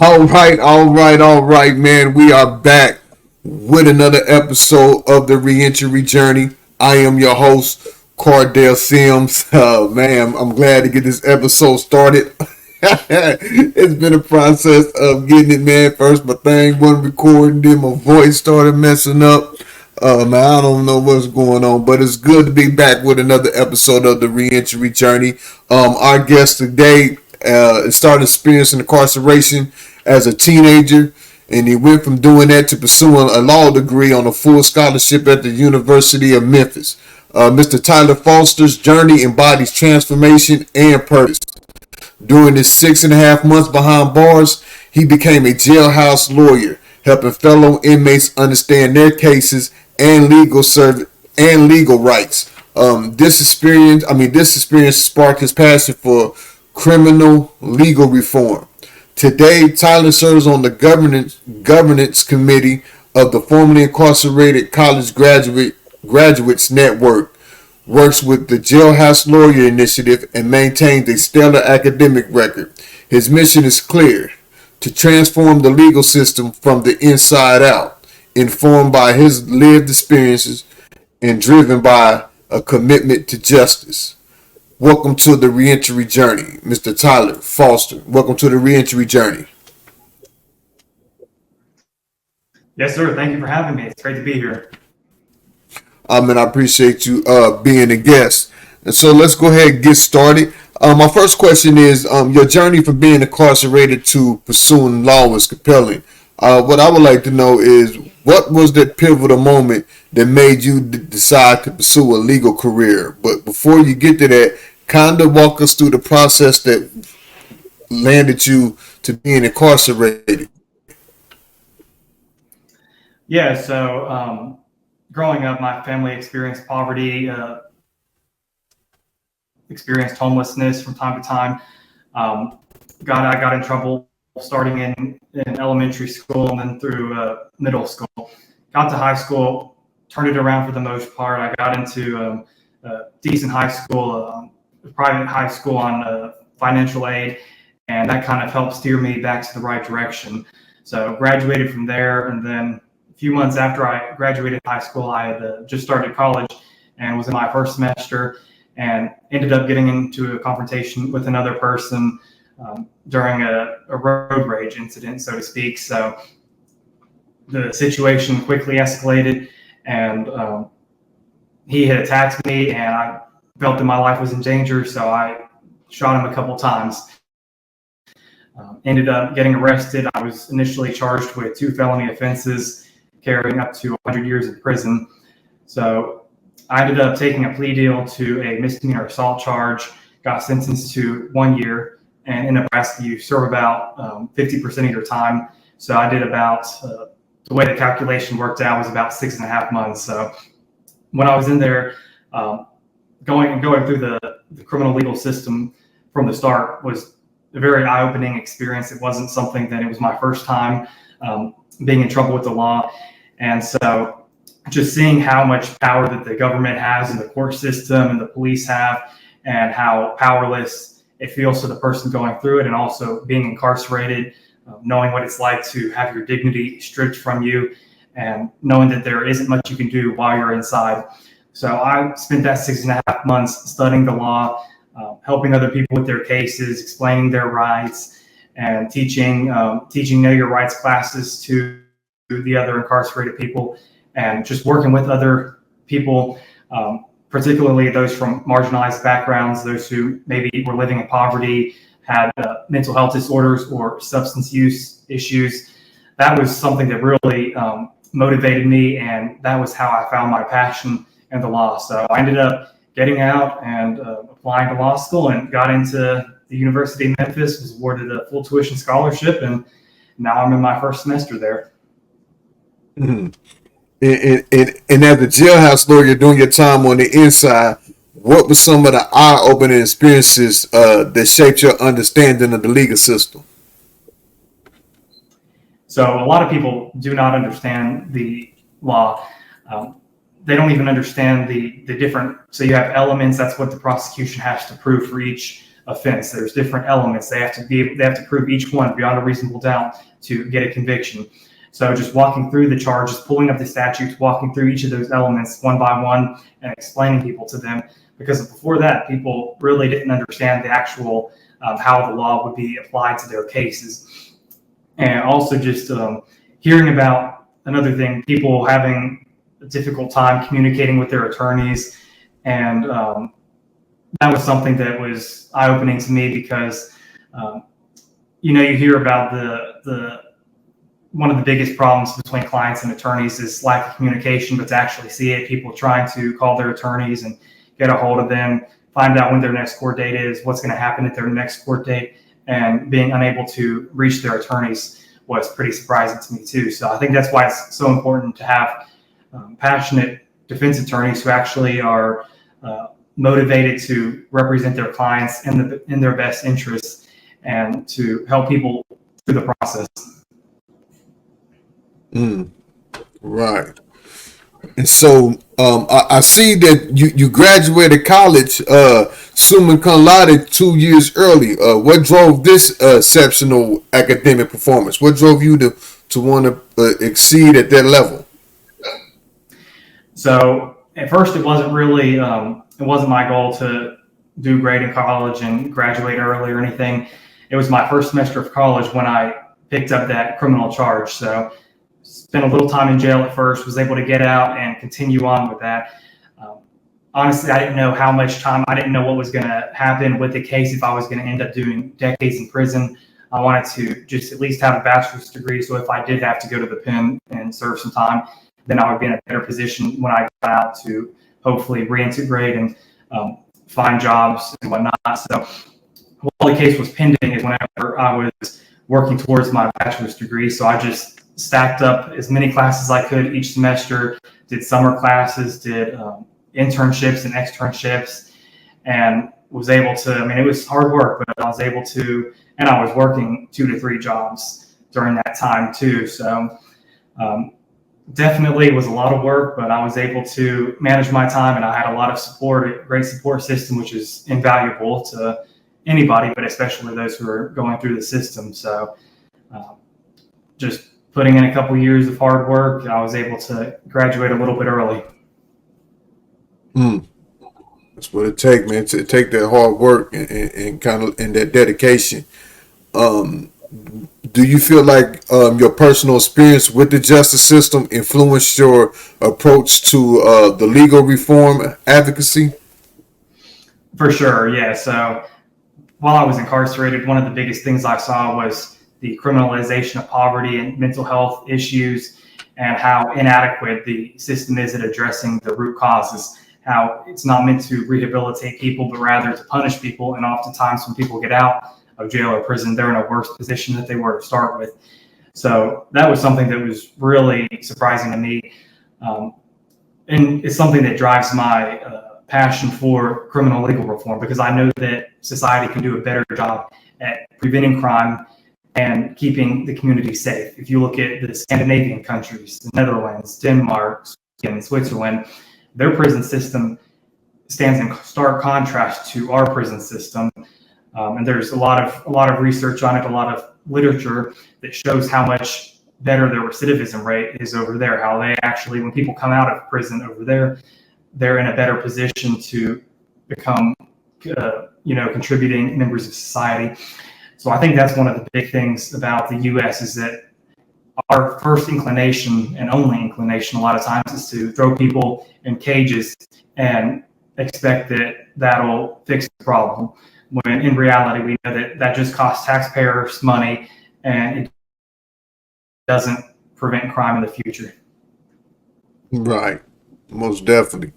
All right, man. We are back with another episode of the Reentry Journey. I am your host, Cordell Sims. Man, I'm glad to get this episode started. It's been a process of getting it, man. First, my thing wasn't recording, then my voice started messing up. Man, I don't know what's going on, but it's good to be back with another episode of the Reentry Journey. Our guest today started experiencing incarceration as a teenager, and he went from doing that to pursuing a law degree on a full scholarship at the University of Memphis. Mr. Tyler Foster's journey embodies transformation and purpose. During his 6.5 months behind bars, he became a jailhouse lawyer, helping fellow inmates understand their cases and legal rights. This experience sparked his passion for criminal legal reform. Today, Tyler serves on the governance committee of the formerly incarcerated college graduates network, works with the Jailhouse Lawyer Initiative, and maintains a stellar academic record. His mission is clear: to transform the legal system from the inside out, informed by his lived experiences and driven by a commitment to justice. Welcome to the Reentry Journey, Mr. Tyler Foster. Welcome to the Reentry Journey. Yes, sir. Thank you for having me. It's great to be here. And I appreciate you being a guest. And so let's go ahead and get started. My first question is, your journey from being incarcerated to pursuing law was compelling. What I would like to know is, what was that pivotal moment that made you decide to pursue a legal career? But before you get to that, kind of walk us through the process that landed you to being incarcerated. Yeah, so growing up, my family experienced poverty, experienced homelessness from time to time. I got in trouble starting in elementary school and then through middle school. Got to high school, turned it around for the most part. I got into a decent high school, a private high school on financial aid, and that kind of helped steer me back to the right direction. So graduated from there, and then a few months after I graduated high school, I had just started college and was in my first semester, and ended up getting into a confrontation with another person during a road rage incident, so to speak. So the situation quickly escalated, and he had attacked me, and I felt that my life was in danger, so I shot him a couple times. Ended up getting arrested. I was initially charged with 2 felony offenses, carrying up to 100 years in prison. So I ended up taking a plea deal to a misdemeanor assault charge, got sentenced to 1 year, and in Nebraska, you serve about 50% of your time. So I did about, the way the calculation worked out was about 6.5 months. So when I was in there, going through the criminal legal system from the start was a very eye-opening experience. It wasn't something that it was my first time being in trouble with the law. And so just seeing how much power that the government has and the court system and the police have, and how powerless it feels to the person going through it, and also being incarcerated, knowing what it's like to have your dignity stripped from you, and knowing that there isn't much you can do while you're inside. So I spent that 6.5 months studying the law, helping other people with their cases, explaining their rights, and teaching Know Your Rights classes to the other incarcerated people, and just working with other people, particularly those from marginalized backgrounds, those who maybe were living in poverty, had mental health disorders or substance use issues. That was something that really motivated me, and that was how I found my passion in the law. So I ended up getting out and applying to law school, and got into the University of Memphis, was awarded a full tuition scholarship, and now I'm in my first semester there. Mhm. And as a jailhouse lawyer, during your time on the inside, what were some of the eye-opening experiences that shaped your understanding of the legal system? So a lot of people do not understand the law. They don't even understand the different. So you have elements. That's what the prosecution has to prove for each offense. There's different elements. They have to prove each one beyond a reasonable doubt to get a conviction. So just walking through the charges, pulling up the statutes, walking through each of those elements one by one and explaining people to them. Because before that, people really didn't understand the actual how the law would be applied to their cases. And also just hearing about another thing, people having a difficult time communicating with their attorneys. And that was something that was eye-opening to me because, you hear about the one of the biggest problems between clients and attorneys is lack of communication, but to actually see it, people trying to call their attorneys and get a hold of them, find out when their next court date is, what's going to happen at their next court date, and being unable to reach their attorneys was pretty surprising to me too. So I think that's why it's so important to have passionate defense attorneys who actually are motivated to represent their clients in their best interests and to help people through the process. Right. And so I see that you graduated college summa cum laude 2 years early. What drove this exceptional academic performance? What drove you to want to exceed at that level? So at first, it wasn't really it wasn't my goal to do great in college and graduate early or anything. It was my first semester of college when I picked up that criminal charge. So spent a little time in jail at first, was able to get out and continue on with that. Honestly, I didn't know how much time, I didn't know what was going to happen with the case, if I was going to end up doing decades in prison. I wanted to just at least have a bachelor's degree, so if I did have to go to the pen and serve some time, then I would be in a better position when I got out to hopefully reintegrate and find jobs and whatnot. So while the case was pending is whenever I was working towards my bachelor's degree. So I just stacked up as many classes as I could each semester, did summer classes, did internships and externships, and was able to, it was hard work, but I was able to, and I was working 2 to 3 jobs during that time too. So definitely was a lot of work, but I was able to manage my time, and I had a lot of support, a great support system, which is invaluable to anybody, but especially those who are going through the system. So just putting in a couple years of hard work, I was able to graduate a little bit early. That's what it takes, man. To take that hard work and kind of and that dedication. Do you feel like your personal experience with the justice system influenced your approach to the legal reform advocacy? For sure, yeah. So while I was incarcerated, one of the biggest things I saw was the criminalization of poverty and mental health issues, and how inadequate the system is at addressing the root causes. How it's not meant to rehabilitate people, but rather to punish people. And oftentimes when people get out of jail or prison, they're in a worse position than they were to start with. So that was something that was really surprising to me. And it's something that drives my passion for criminal legal reform, because I know that society can do a better job at preventing crime and keeping the community safe. If you look at the Scandinavian countries, the Netherlands, Denmark, Sweden, Switzerland, their prison system stands in stark contrast to our prison system. And there's a lot of research on it, a lot of literature that shows how much better their recidivism rate is over there, how they actually, when people come out of prison over there, they're in a better position to become, contributing members of society. So I think that's one of the big things about the U.S. is that our first inclination and only inclination a lot of times is to throw people in cages and expect that that'll fix the problem, when in reality we know that that just costs taxpayers money and it doesn't prevent crime in the future. Right, most definitely.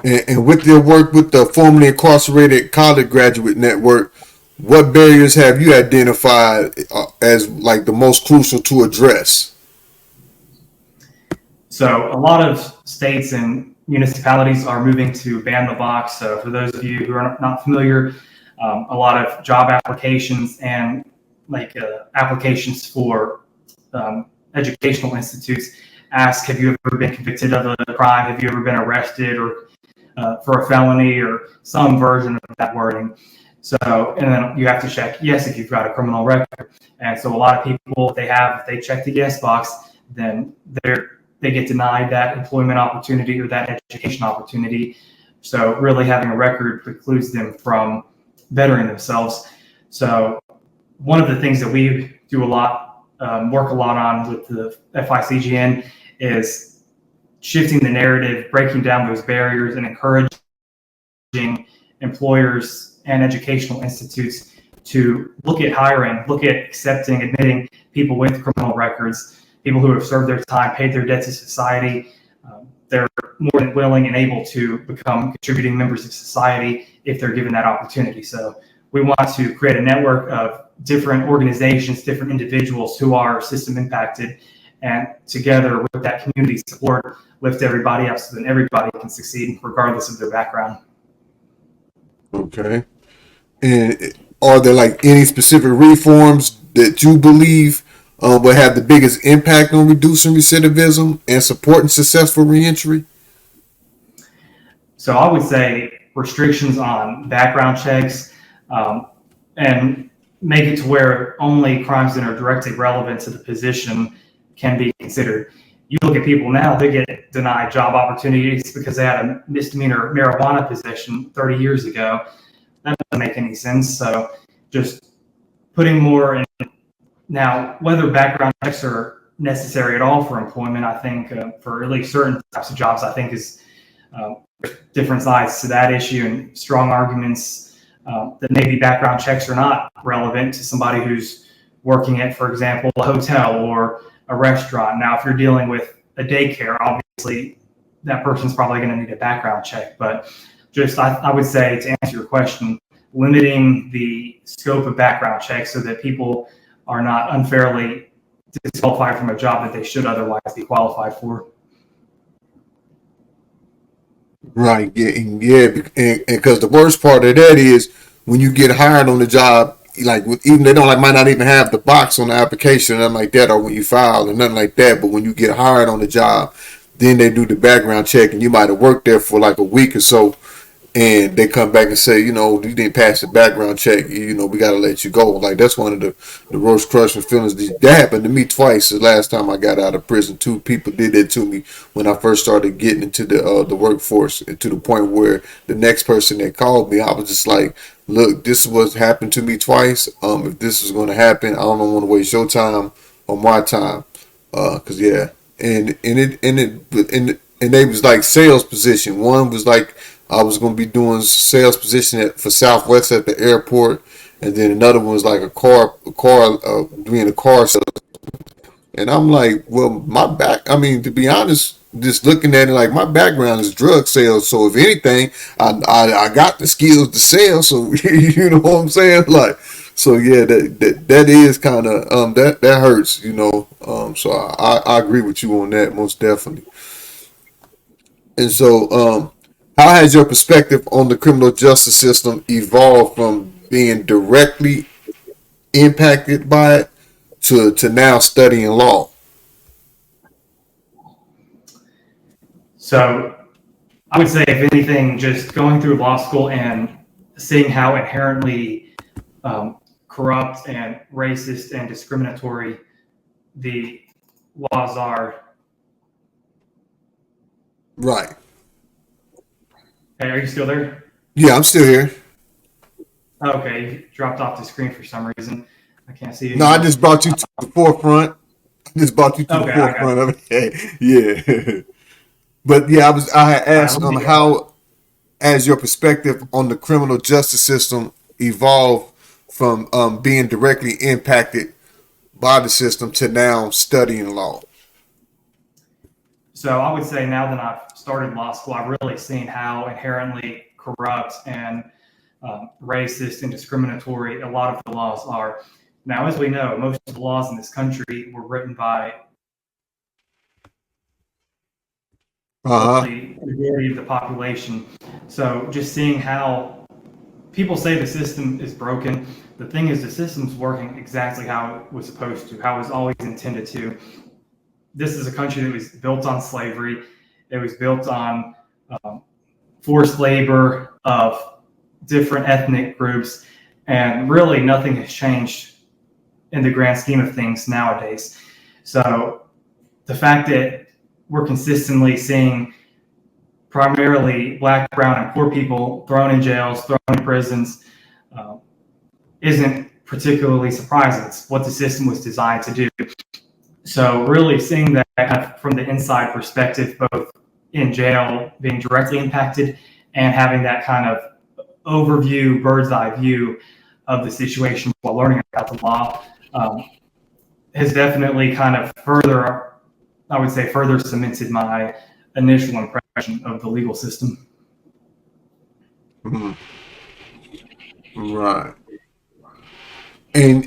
And with your work with the formerly incarcerated college graduate network, what barriers have you identified as like the most crucial to address? So a lot of states and municipalities are moving to ban the box. So for those of you who are not familiar, a lot of job applications and applications for educational institutes ask, have you ever been convicted of a crime? Have you ever been arrested or for a felony, or some version of that wording? So, and then you have to check yes if you've got a criminal record. And so a lot of people, if they check the yes box, then they get denied that employment opportunity or that education opportunity. So really having a record precludes them from bettering themselves. So one of the things that we do a lot, work a lot on with the FICGN is shifting the narrative, breaking down those barriers, and encouraging employers and educational institutes to look at hiring, look at accepting, admitting people with criminal records, people who have served their time, paid their debt to society. They're more than willing and able to become contributing members of society if they're given that opportunity. So we want to create a network of different organizations, different individuals who are system impacted, and together with that community support, lift everybody up so that everybody can succeed regardless of their background. Okay. And are there like any specific reforms that you believe will have the biggest impact on reducing recidivism and supporting successful reentry? So I would say restrictions on background checks, and make it to where only crimes that are directly relevant to the position can be considered. You look at people now, they get denied job opportunities because they had a misdemeanor marijuana possession 30 years ago. That doesn't make any sense. So just putting more in. Now, whether background checks are necessary at all for employment, I think for at least certain types of jobs, I think is different sides to that issue and strong arguments that maybe background checks are not relevant to somebody who's working at, for example, a hotel or a restaurant. Now, if you're dealing with a daycare, obviously that person's probably going to need a background check. But just I would say, to answer your question, limiting the scope of background checks so that people are not unfairly disqualified from a job that they should otherwise be qualified for. Right. Yeah. And because the worst part of that is when you get hired on the job, like even they don't like might not even have the box on the application or nothing like that, or when you file or nothing like that. But when you get hired on the job, then they do the background check, and you might have worked there for like a week or so, and they come back and say, you didn't pass the background check, we got to let you go. Like, that's one of the worst crushing feelings. That happened to me twice. The last time I got out of prison, two people did that to me when I first started getting into the workforce, and to the point where the next person that called me, I was just like, look, this is what happened to me twice. If this is going to happen, I don't want to waste your time or my time. Cause yeah, and they was like sales position. One was like I was gonna be doing sales position for Southwest at the airport, and then another one was like being a car sales. And I'm like, well, to be honest, just looking at it, like my background is drug sales. So if anything, I got the skills to sell. So you know what I'm saying? Like, so yeah, that is kind of that hurts. So I agree with you on that most definitely. And so how has your perspective on the criminal justice system evolved from being directly impacted by it to now studying law? So I would say, if anything, just going through law school and seeing how inherently corrupt and racist and discriminatory the laws are. Right. Hey, are you still there? Yeah, I'm still here. Okay, you dropped off the screen for some reason. I can't see you No, I anymore. just brought you to the forefront. I just brought you to the Okay, I got forefront you. of it. Yeah. But yeah, I had All right, asked let me, how has your perspective on the criminal justice system evolved from being directly impacted by the system to now studying law? so I would say, now that I've started law school, I've really seen how inherently corrupt and racist and discriminatory a lot of the laws are. Now, as we know, most of the laws in this country were written by Uh huh. the majority of the population. So just seeing how people say the system is broken, the thing is the system's working exactly how it was supposed to, how it was always intended to. This is a country that was built on slavery. It was built on forced labor of different ethnic groups. And really, nothing has changed in the grand scheme of things nowadays. So the fact that we're consistently seeing primarily Black, brown, and poor people thrown in jails, thrown in prisons, isn't particularly surprising. It's what the system was designed to do. So really seeing that kind of from the inside perspective, both in jail being directly impacted and having that kind of overview, bird's eye view of the situation while learning about the law, has definitely kind of further, I would say, further cemented my initial impression of the legal system. Mhm. Right. And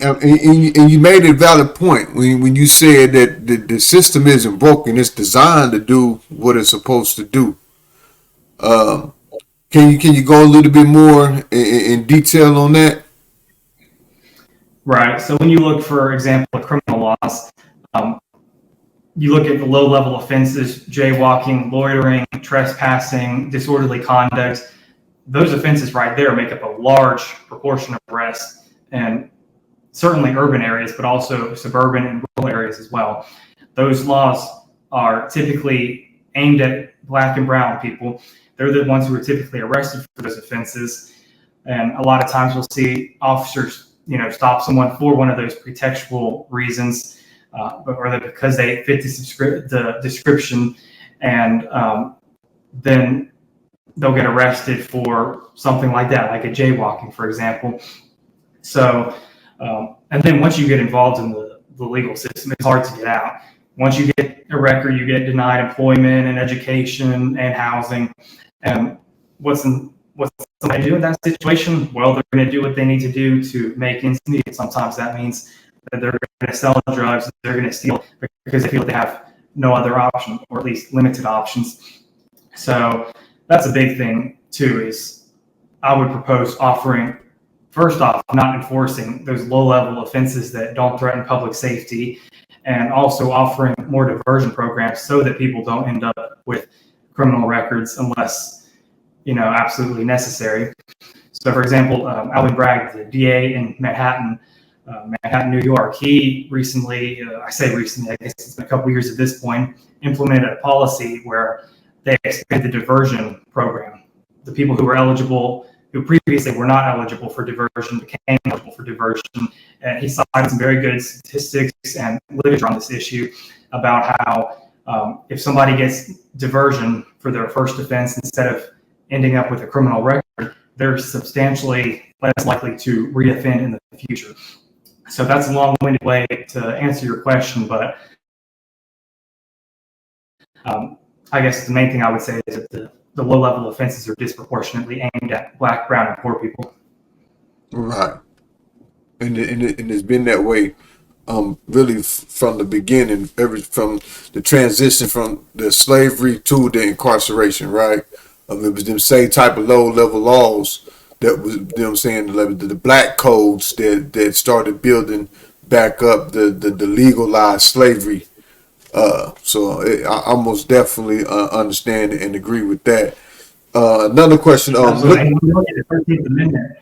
you made a valid point when you said that the system isn't broken; it's designed to do what it's supposed to do. Um, can you go a little bit more in detail on that? Right. So when you look, for example, at criminal laws, um, you look at the low level offenses, jaywalking, loitering, trespassing, disorderly conduct. Those offenses right there make up a large proportion of arrests, and certainly urban areas, but also suburban and rural areas as well. Those laws are typically aimed at Black and brown people. They're the ones who are typically arrested for those offenses. And a lot of times we'll see officers, stop someone for one of those pretextual reasons, or because they fit the description, and then they'll get arrested for something like that, like a jaywalking, for example. So, and then once you get involved in the legal system, it's hard to get out. Once you get a record, you get denied employment and education and housing. And what's somebody do in that situation? Well, they're going to do what they need to do to make ends meet. Sometimes that means that they're going to sell drugs, they're going to steal because they feel they have no other option, or at least limited options. So that's a big thing too. Is I would propose offering, first off, not enforcing those low-level offenses that don't threaten public safety, and also offering more diversion programs so that people don't end up with criminal records unless, absolutely necessary. So, for example, Alvin Bragg, the DA in Manhattan, New York, he recently, I say recently, I guess it's been a couple years at this point, implemented a policy where they expanded the diversion program. The people who were eligible, who previously were not eligible for diversion, became eligible for diversion. And he cited some very good statistics and literature on this issue about how if somebody gets diversion for their first offense instead of ending up with a criminal record, they're substantially less likely to reoffend in the future. So that's a long-winded way to answer your question, but I guess the main thing I would say is that the low-level offenses are disproportionately aimed at Black, brown, and poor people. Right. And it's been that way, really from the beginning, from the transition from the slavery to the incarceration, right? It was them same type of low level laws that was, saying, the black codes that started building back up the legalized slavery. I most definitely understand and agree with that. Another question. Absolutely. And when we look at the 13th Amendment,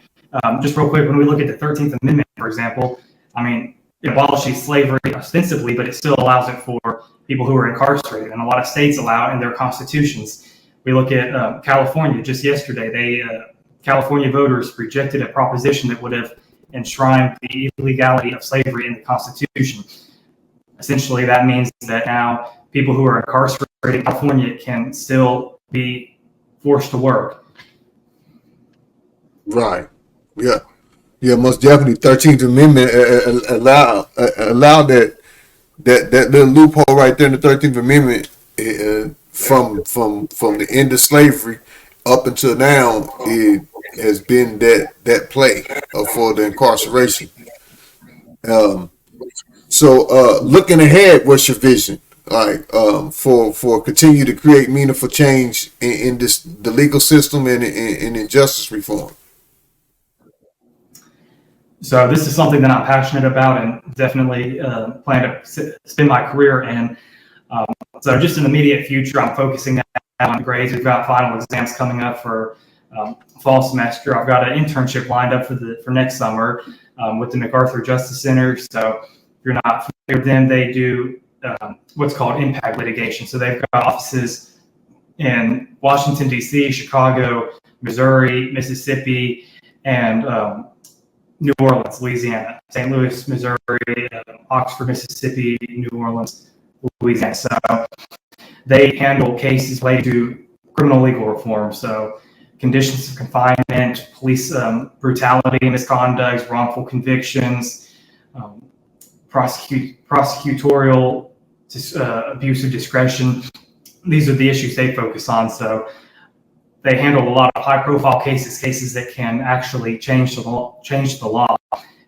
just real quick, when we look at the 13th Amendment, for example, I mean, it abolishes slavery ostensibly, but it still allows it for people who are incarcerated. And a lot of states allow it in their constitutions. We look at California. Just yesterday, California voters rejected a proposition that would have enshrined the illegality of slavery in the Constitution. Essentially, that means that now people who are incarcerated in California can still be forced to work. Right. Yeah. Yeah. Most definitely. 13th Amendment allow that little loophole right there in the 13th Amendment, from the end of slavery up until now, it has been that play for the incarceration. Um, looking ahead, what's your vision? Like, for continue to create meaningful change in the legal system and in justice reform. So this is something that I'm passionate about and definitely plan to spend my career in. So just in the immediate future, I'm focusing on grades. We've got final exams coming up for fall semester. I've got an internship lined up for next summer with the MacArthur Justice Center. So if you're not familiar with them, they do what's called impact litigation. So they've got offices in Washington, D.C., Chicago, Missouri, Mississippi, and New Orleans, Louisiana, St. Louis, Missouri, Oxford, Mississippi, New Orleans, Louisiana. So they handle cases related to criminal legal reform. So conditions of confinement, police brutality, misconduct, wrongful convictions, prosecutorial abuse of discretion. These are the issues they focus on. So they handle a lot of high-profile cases that can actually change the law,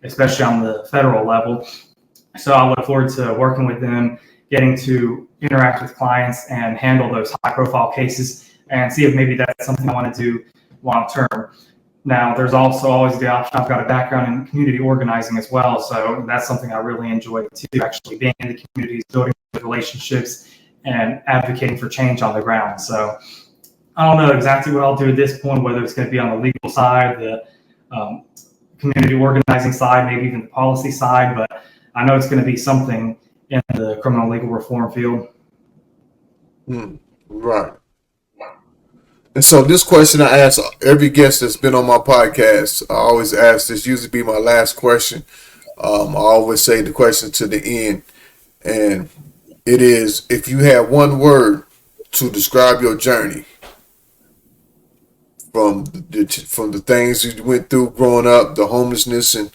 especially on the federal level. So I look forward to working with them, getting to interact with clients and handle those high-profile cases and see if maybe that's something I want to do long-term. Now, there's also always the option. I've got a background in community organizing as well, so that's something I really enjoy too, actually being in the communities, building relationships, and advocating for change on the ground. So I don't know exactly what I'll do at this point, whether it's going to be on the legal side, the community organizing side, maybe even the policy side, but I know it's going to be something in the criminal legal reform field. Right. And so this question I ask every guest that's been on my podcast, I always ask this, usually be my last question. I always say the question to the end, and it is, if you had one word to describe your journey from the things you went through growing up, the homelessness and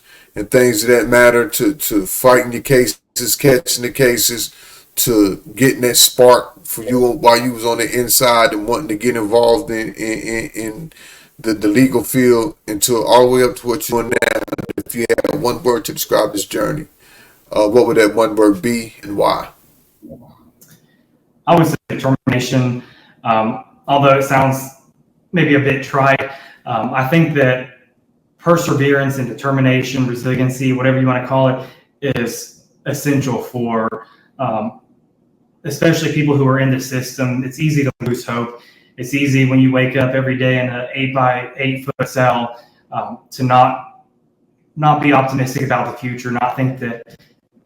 things of that matter, to fighting your cases, catching the cases, to getting that spark for you while you was on the inside and wanting to get involved in the legal field, until all the way up to what you're doing now. If you had one word to describe this journey, what would that one word be and why? I would say determination. Although it sounds maybe a bit trite, I think that perseverance and determination, resiliency, whatever you want to call it, is essential for especially people who are in the system. It's easy to lose hope. It's easy when you wake up every day in an 8 by 8 foot cell to not be optimistic about the future, not think that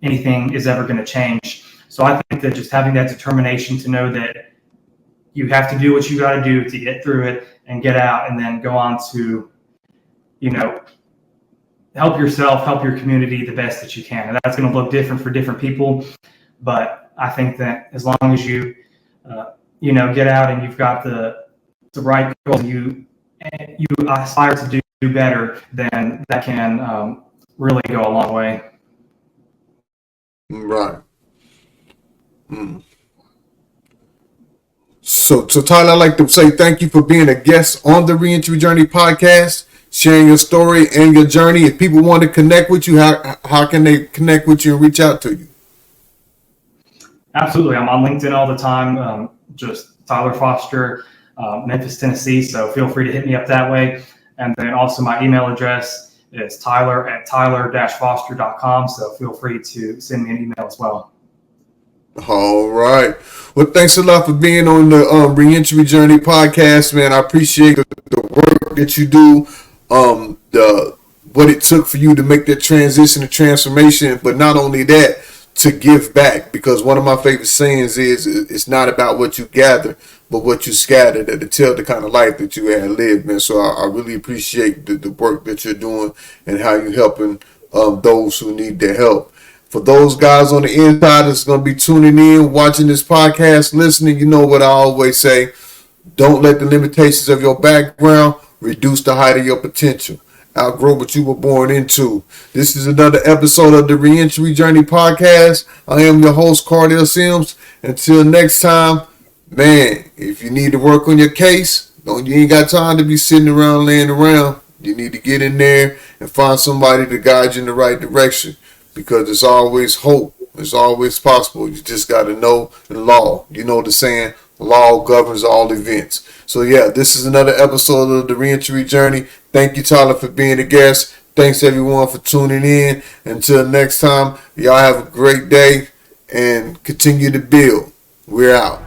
anything is ever going to change. So I think that just having that determination to know that you have to do what you got to do to get through it and get out, and then go on to, help yourself, help your community the best that you can. And that's going to look different for different people. But I think that as long as you, get out and you've got the right goals, you aspire to do better, then that can really go a long way. Right. So Tyler, I'd like to say thank you for being a guest on the Reentry Journey podcast, sharing your story and your journey. If people want to connect with you, how can they connect with you and reach out to you? Absolutely. I'm on LinkedIn all the time, just Tyler Foster, Memphis, Tennessee. So feel free to hit me up that way. And then also my email address is tyler@tyler-foster.com. So feel free to send me an email as well. All right. Well, thanks a lot for being on the Reentry Journey podcast, man. I appreciate the work that you do, what it took for you to make that transition and transformation, but not only that, to give back, because one of my favorite sayings is, it's not about what you gather, but what you scatter, that to tell the kind of life that you had lived, man. So I really appreciate the work that you're doing and how you're helping those who need their help. For those guys on the inside that's going to be tuning in, watching this podcast, listening, you know what I always say: don't let the limitations of your background reduce the height of your potential. Outgrow what you were born into. This is another episode of the Reentry Journey podcast. I am your host, Cardell Sims. Until next time, man, if you need to work on your case, you ain't got time to be sitting around laying around. You need to get in there and find somebody to guide you in the right direction, because there's always hope. It's always possible. You just got to know the law. You know the saying, law governs all events. So yeah, this is another episode of the Reentry Journey. Thank you, Tyler, for being a guest. Thanks everyone for tuning in. Until next time, y'all have a great day and continue to build. We're out.